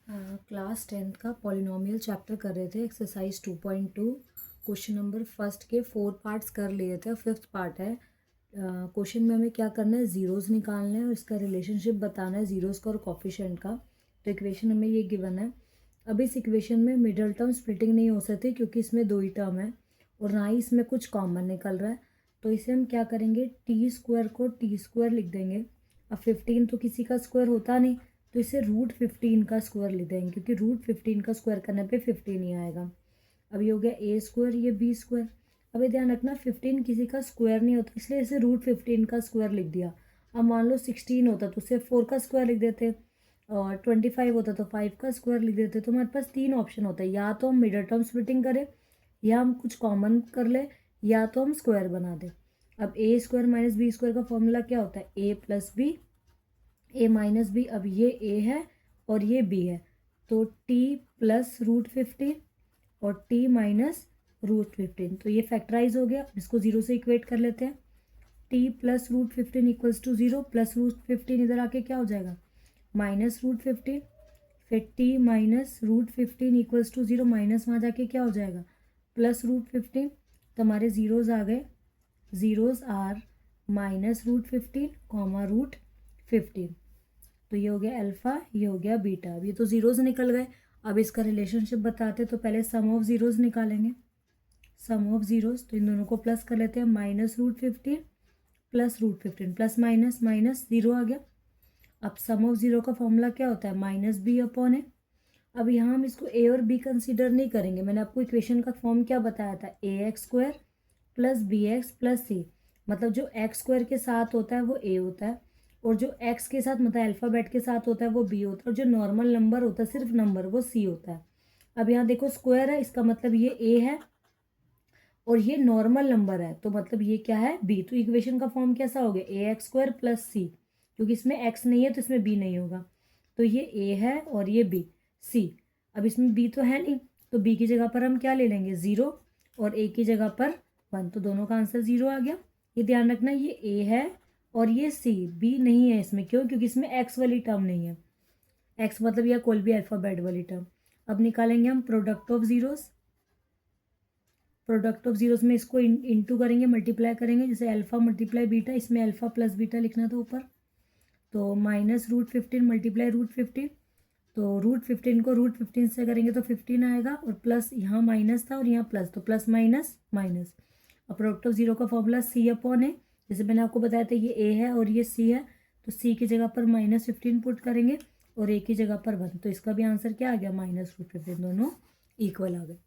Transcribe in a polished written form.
Class 10th का polynomial chapter कर रहे थे। एक्सरसाइज 2.2 क्वेश्चन नंबर फर्स्ट के 4 पार्ट्स कर लिए थे और 5th पार्ट है। क्वेश्चन में हमें क्या करना है, ज़ीरोज़ निकालना है और इसका रिलेशनशिप बताना है ज़ीरोज़ का और कोफिशिएंट का। तो इक्वेशन हमें ये गिवन है। अब इस इक्वेशन में मिडल टर्म स्प्लिटिंग नहीं हो सकती क्योंकि इसमें दो ही टर्म है और ना ही इसमें कुछ कॉमन निकल रहा है। तो इसे हम क्या करेंगे, टी स्क्वायर को टी स्क्वायर लिख देंगे। अब 15 तो किसी का स्क्वायर होता नहीं, तो इसे √15 का स्क्वायर लिख देंगे क्योंकि √15 का स्क्वायर करने पे 15 ही आएगा। अब ये हो गया ए स्क्वायर, ये बी स्क्वायर। अब ये ध्यान रखना 15 किसी का स्क्वायर नहीं होता, इसलिए इसे √15 का स्क्वायर लिख दिया। अब मान लो 16 होता तो उसे 4 का स्क्वायर लिख देते और 25 होता तो 5 का स्क्वायर लिख देते। तो हमारे पास 3 ऑप्शन होता है, या तो हम मिडल टर्म स्प्लिटिंग करें, या हम कुछ कॉमन कर ले, या तो हम स्क्वायर बना दें। अब ए स्क्वायर माइनस बी स्क्वायर का फॉर्मूला क्या होता है, ए प्लस बी, ए माइनस बी। अब ये ए है और ये बी है, तो टी प्लस √15 और टी माइनस √15, तो ये फैक्टराइज हो गया। इसको जीरो से इक्वेट कर लेते हैं। T plus √15 equals to 0, plus √15 इधर आके क्या हो जाएगा, माइनस √15। फिर T minus √15 equals to 0, minus वहाँ जाके क्या हो जाएगा, प्लस √15। तो हमारे ज़ीरोज़ आ गए, ज़ीरोज़ आर माइनस √15 कॉमा √15। तो ये हो गया अल्फ़ा, ये हो गया बीटा। अब ये तो ज़ीरोज़ निकल गए। अब इसका रिलेशनशिप बताते तो पहले सम ऑफ ज़ीरोज़ निकालेंगे। सम ऑफ ज़ीरोज़, तो इन दोनों को प्लस कर लेते हैं, minus √15 plus √15, plus minus minus zero आ गया। अब सम ऑफ ज़ीरो का फॉर्मूला क्या होता है, माइनस बी अपॉन ए। अब यहाँ हम इसको ए और बी कंसीडर नहीं करेंगे। मैंने आपको इक्वेशन का फॉर्म क्या बताया था, ax² plus bx plus c। मतलब जो एक्स स्क्वायर के साथ होता है वो a होता है, और जो x के साथ मतलब अल्फ़ाबेट के साथ होता है वो b होता है, और जो नॉर्मल नंबर होता है सिर्फ नंबर, वो c होता है। अब यहाँ देखो स्क्वायर है, इसका मतलब ये a है और ये नॉर्मल नंबर है, तो मतलब ये क्या है, b। तो इक्वेशन का फॉर्म कैसा हो गया, ax² प्लस c, क्योंकि इसमें x नहीं है तो इसमें b नहीं होगा। तो ये a है और ये b, c। अब इसमें b तो है नहीं, तो b की जगह पर हम क्या ले लेंगे, 0, और a की जगह पर 1, तो दोनों का आंसर 0 आ गया। ये ध्यान रखना, ये a है और ये c, b नहीं है इसमें। क्यों, क्योंकि इसमें x वाली टर्म नहीं है। x मतलब यह कोई भी अल्फ़ाबेट वाली टर्म। अब निकालेंगे हम product of zeros. Product of zeros में इसको इंटू करेंगे, मल्टीप्लाई करेंगे, जैसे अल्फ़ा मल्टीप्लाई बीटा, इसमें अल्फ़ा प्लस बीटा लिखना था ऊपर। तो माइनस √15 मल्टीप्लाई √15, तो √15 को √15 से करेंगे तो 15 आएगा, और प्लस यहाँ माइनस था और यहाँ प्लस, तो प्लस माइनस माइनस। अब प्रोडक्ट ऑफ ज़ीरो का फॉर्मूला c अपॉन ए, जैसे मैंने आपको बताया था ये a है और ये c है, तो c की जगह पर -15 पुट करेंगे और a की जगह पर 1, तो इसका भी आंसर क्या आ गया, -√15। दोनों इक्वल आ गए।